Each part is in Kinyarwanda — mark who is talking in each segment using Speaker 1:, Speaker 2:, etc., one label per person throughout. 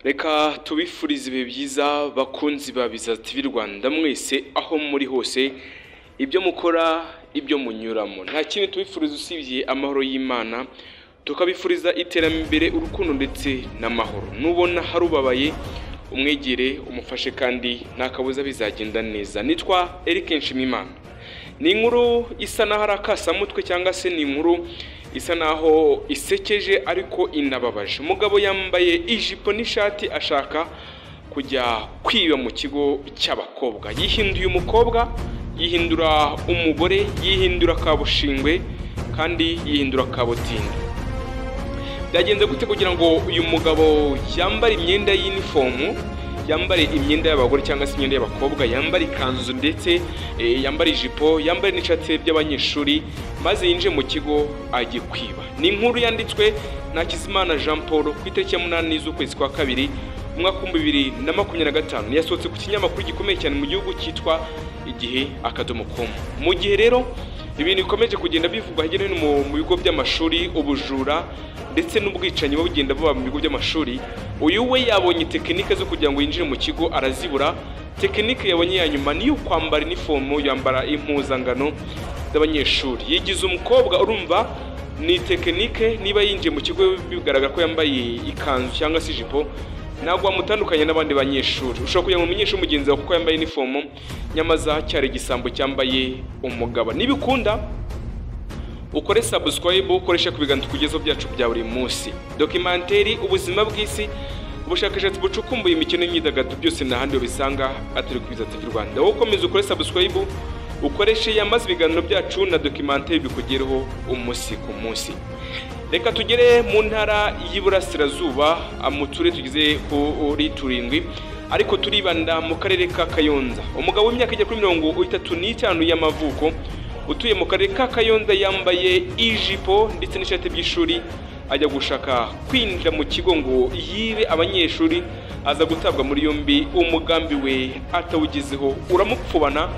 Speaker 1: Reka tubifurize ibihe byiza bakunzi ba Biza TV Rwanda mwese aho muri hose ibyo mukora ibyo munyuramo nta kintu tubifuriza usibye amahoro y'Imana tukabifuriza iterambere urukundo ndetse n'amahoro nubona harubabaye umwegere umufashe kandi nakabuza bizagenda neza. Nitwa Eric Nshimiyimana. Ni inkuru isa naho arakasa mutwe cyangwa se ni inkuru isa naho isekeje ariko inababaje. Umugabo yambaye ijipo n'ishati ashaka kujya kwiba mu kigo cy'abakobwa. Yihinduye umukobwa, yihindura umugore, yihindura kabushingwe kandi yihindura kabutindi. Byagenze gute kugira ngo uyu mugabo yambare imyenda y'uniform, yambare imyenda y'abagore cyangwa se imyenda y'abakobwa, yambare ikanzu ndetse yambare ijipo, yambare n'ishati by'abanyeshuri maze yinje mu kigo agiye kwiba? Ni inkuru yanditswe na Hakizimana Jean Paul ku itariki ya 8 z'ukwezi kwa kabiri umwaka wa 2025. Yasohotse ku kinyamakuru gikomeye cyane mu gihugu cyitwa Igihe.com. Mu gihe rero ibintu bikomeje kugenda bivugwa hirya no hino mu bigo by'amashuri, ubujura ndetse n'ubwicanyi bugenda buba mu bigo by'amashuri, uyu we yabonye tekinike zo kugira ngo yinjire mu kigo arazibura. Tekinike yabonye ya nyuma niyo kwambara uniform, yambara impuzangano z'abanyeshuri. Yigize umukobwa, urumva ni tekinike. Niba yinjiye mu kigo bigaragara ko yambaye ikanzu cyangwa se ijipo, ntabwo wamutandukanya n'abandi banyeshuri. Ushobora kugira ngo umunyeshuri mugenzi wawe kuko yambaye uniform nyamaza cyari igisambo cyambaye umugabo. Nibikunda ukore subscribe, ukoresha ku biganiro kugezo byacu bya buri munsi. Documentary ubuzima bw'isi, ubushakashatsi bucukumbuye imikino n'imyidagaduro byose n'ahandi bisanga atari ku Biza TV Rwanda. Wowe komeza ukore subscribe, ukoreshe yamaze ibiganiro byacu na documentary bikugereho umunsi ku munsi. Reka tugere mu ntara y'Iburasirazuba, mu turere tugize kuri turindwi ariko turibanda mu karere ka Kayonza. Umugabo w'imyaka ijya kuri 35 y'amavuko utuye mu karere ka Kayonza yambaye ijipo ndetse n'ishati by'ishuri ajya gushaka kwinjira mu kigo ngo yibe abanyeshuri, aza gutabwa muri yombi. Umugambi we atawugezeho uramupfubana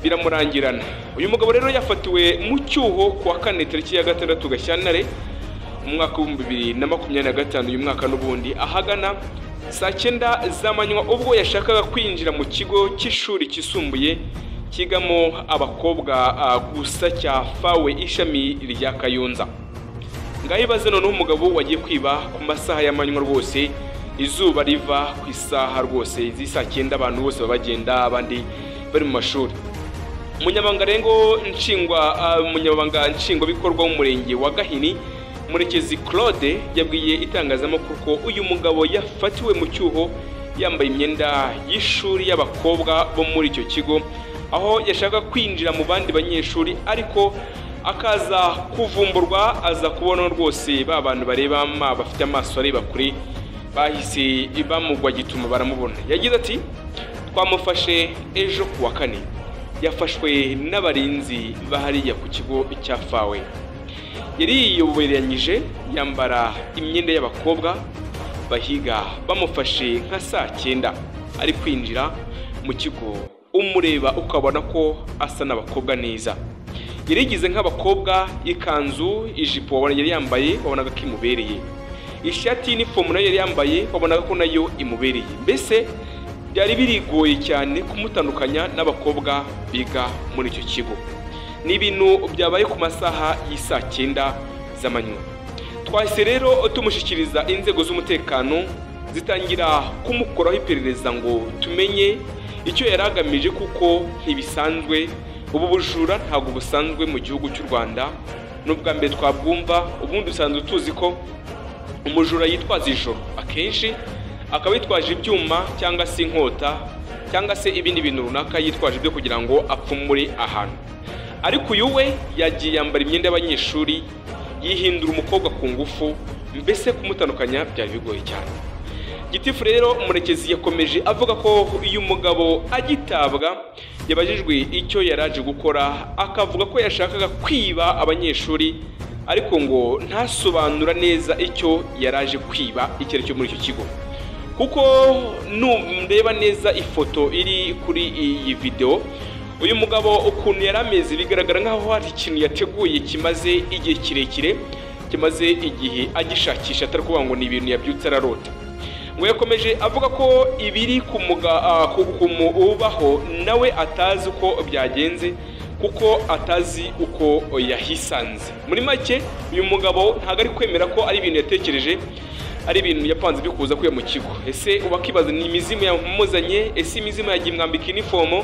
Speaker 1: biramurangirana. Uyu mugabo rero yafatiwe mu cyuho kuwa 4 tariki ya 6 Gashyantare umwaka wa 2025 uyu mwaka n'ubundi ahagana saa 9 z'amanywa ubwo yashakaga kwinjira mu kigo cy'ishuri kisumbuye kigamo abakobwa gusa cya Fawe ishami rya Kayonza. Ngahibaze none umugabo wagiye kwiba ku masaha y'amanywa rwose, izuba riva ku isaha rwose zisa 9 abantu bose babagenda abandi bari mu mashuri. Umunyamabanga nshingwabikorwa w'umurenge wa Gahini Murekezi Claude yabwiye itangazamakuru ko uyu mugabo yafatiwe mu cyuho yambaye imyenda y'ishuri y'abakobwa bo muri icyo kigo, aho yashaka kwinjira mu bandi banyeshuri ariko akaza kuvumburwa, aza kubona rwose ba bantu bareba bafite amaso areba kure bahise bamugwa gituma baramubona. Yagize ati twamufashe ejo kuwa 4, yafashwe n'abarinzi bahariya ku kigo cya Fawe. Yari yiyoberanyije yambara imyenda y'abakobwa, bahiga bamufashe nka saa 9 ari kwinjira mu kigo. Umureba ukabona ko asa n'abakobwa neza, yarigize nk'abakobwa, ikanzu ijipo yari yambaye wabonaga ko imubereye, ishati uniform nayo yari yambaye wabonaga ko nayo imubereye. Mbese byari birigoye cyane kumutandukanya n'abakobwa biga muri icyo kigo. Ni ibintu byabaye ku masaha y'isa 9 z'amanywa. Twahise rero tumushyikiriza inzego z'umutekano zitangira kumukoraho iperereza ngo tumenye icyo yaragamije, kuko ntibisanzwe. Ubu bujura ntabwo busanzwe mu gihugu cy'u Rwanda, n'ubwa mbere twabwumva. Ubundi usanzwe tuzi ko umujura yitwaza ijoro, akenshi akaba yitwaje ibyuma cyangwa se inkota cyangwa se ibindi bintu runaka yitwaje byo kugira ngo apfumure ahantu. Ariko uyu we yagiye yambara imyenda y'abanyeshuri, yihindura umukobwa ku ngufu. Mbese kumutandukanya byari bigoye cyane. Gitifu rero Murekezi yakomeje avuga ko uyu mugabo agitabwa yabajijwe icyo yaraje gukora, akavuga ko yashakaga kwiba abanyeshuri ariko ngo ntasobanura neza icyo yaraje kwiba icyo cyo muri icyo kigo. Kuko numreba neza ifoto iri kuri iyi video, uyu mugabo ukuntu yarameze bigaragara nkaho hari ikintu yateguye kimaze igihe kirekire, kimaze igihe agishakisha, atari kuvuga ngo ni ibintu yabyutse ararota. ngo yakomeje avuga ko ibiri kumubaho nawe atazi uko byagenze kuko atazi uko yahisanze. Muri make uyu mugabo ntago ari kwemera ko ari ibintu yatekereje, ari ibintu yapanze byo kuza kwiya mu kigo. Ese ubakibaza ni imizimu yamuzanye? Ese imizimu yagiye mwambika uniform?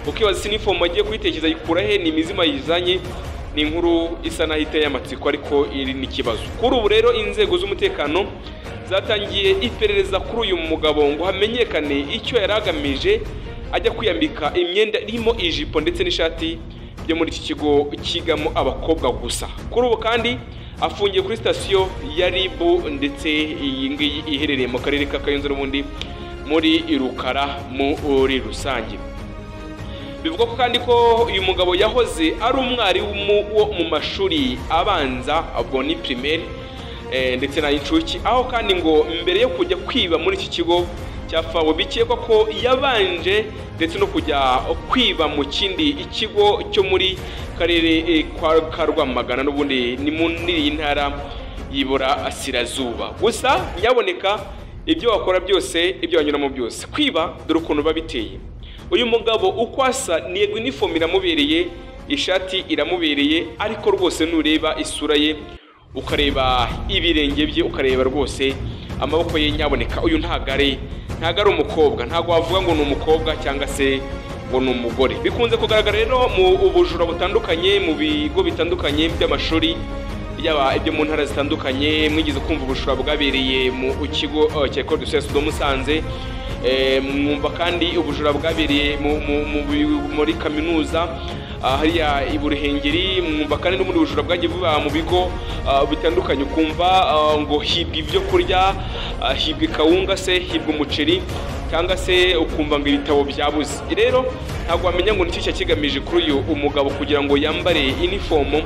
Speaker 1: Ukibaza si uniform agiye kuyitekereza yikura he? Ni imizimu yizanye? Ni inkuru isa nahita y'amatsiko ariko iri ni kibazo. Kuri ubu rero inzego z'umutekano zatangiye iperereza kuri uyu mugabo ngo hamenyekane icyo yaragamije ajya kwiyambika imyenda irimo ijipo ndetse n'ishati byo muri iki kigo kigamo abakobwa gusa. Kuri ubu kandi afungiye kuri sitasiyo ya RIB ndetse iyi ngiyi iherereye mu karere ka Kayonza n'ubundi muri Rukara muri rusange. Bivuga ko kandi ko uyu mugabo yahoze ari umwarimu wo mu mashuri abanza ubwo ni primaire ndetse na incuki, aho kandi ngo mbere yo kujya kwiba muri iki kigo cyafawe bikekwa ko yabanje ndetse no kujya kwiba mu kindi ikigo cyo muri karere ka Rwamagana n'ubundi ni muri iyi ntara y'Ibura Asirazuba. Gusa nyaboneka ibyo wakora byose, ibyo wanyuramo byose, kwiba dore ukuntu babiteye. Uyu mugabo uko asa ni uniform iramubereye, ishati iramubereye, ariko rwose nureba isura ye ukareba ibirenge bye ukareba rwose amaboko ye nyaboneka uyu ntago ari umukobwa, ntago wavuga ngo ni umukobwa cyangwa se ngo ni umugore. Bikunze kugaragara rero mu bujura butandukanye mu bigo bitandukanye by'amashuri yaba ibyo mu ntara zitandukanye. Mwigize kumva ubujura bwabereye mu kigo cya Ecole du Sexe de Musanze, mwumva kandi ubujura bwabereye muri kaminuza hariya i Buruhengeri, mwumva kandi n'ubundi bujura bwagiye buba mu bigo bitandukanye, ukumva ngo hibwa ibyo kurya, hibwa kawunga se, hibwa umuceri, cyangwa se ukumva ngo ibitabo byabuze. Rero ntabwo wamenya ngo nicyo kigamije kuri uyu umugabo kugira ngo yambare uniform,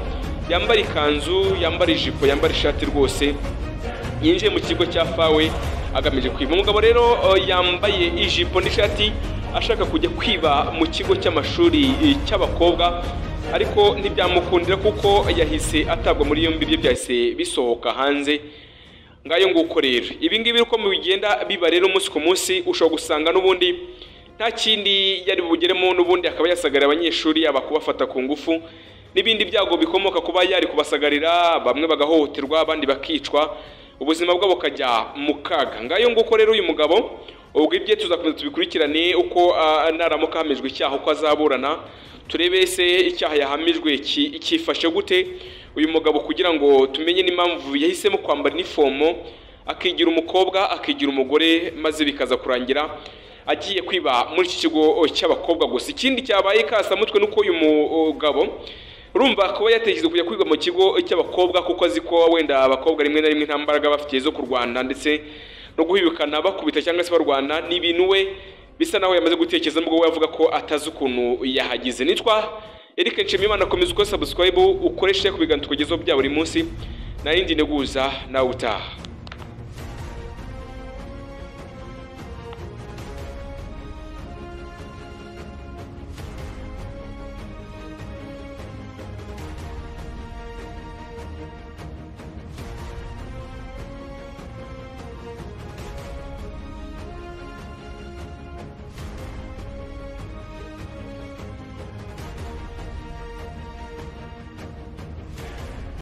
Speaker 1: yambare ikanzu, yambare ijipo, yambare ishati, rwose yinjiye mu kigo cyafawe agamije kwiba. Umugabo rero yambaye ijipo n'ishati ashaka kujya kwiba mu kigo cy'amashuri cy'abakobwa, ariko ntibyamukundira kuko yahise atabwa muri yombi, bye byahise bisohoka hanze. Ngayo nguko rero ibi ngibi uko mubigenda biba rero umunsi ku munsi, ushobora gusanga n'ubundi nta kindi yari bugeremo, n'ubundi akaba yasagarira abanyeshuri, yaba kubafata ku ngufu n'ibindi byago bikomoka kuba yari kubasagarira, bamwe bagahohoterwa abandi bakicwa, ubuzima bwabo kajya mu kaga. Ngayo nguko rero uyu mugabo ubwo ibye tuzakomeza tubikurikirane uko naramuka hamijwe icyaha uko azaburana, turebe se icyaha yahamijwe cyifashe gute uyu mugabo, kugira ngo tumenye n'impamvu yahisemo kwambara uniform akigira umukobwa akigira umugore, maze bikaza kurangira agiye kwiba muri iki kigo cy'abakobwa gusa. Ikindi cyabaye kasamutwe nuko uyu mugabo urumva kuba yatekereje kujya kwiga mu kigo cy'abakobwa kuko azi ko wenda abakobwa rimwe na rimwe nta mbaraga bafite zo kurwana ndetse no guhibikana bakubita cyangwa se barwana, ni ibintu we bisa naho yamaze gutekereza, nubwo we avuga ko atazi ukuntu yahagize. Nitwa Eric Nshimiyimana, komeza uko subscribe ukoreshe ku biganiro tukugezaho bya buri munsi, narindi neguza nawe utaha.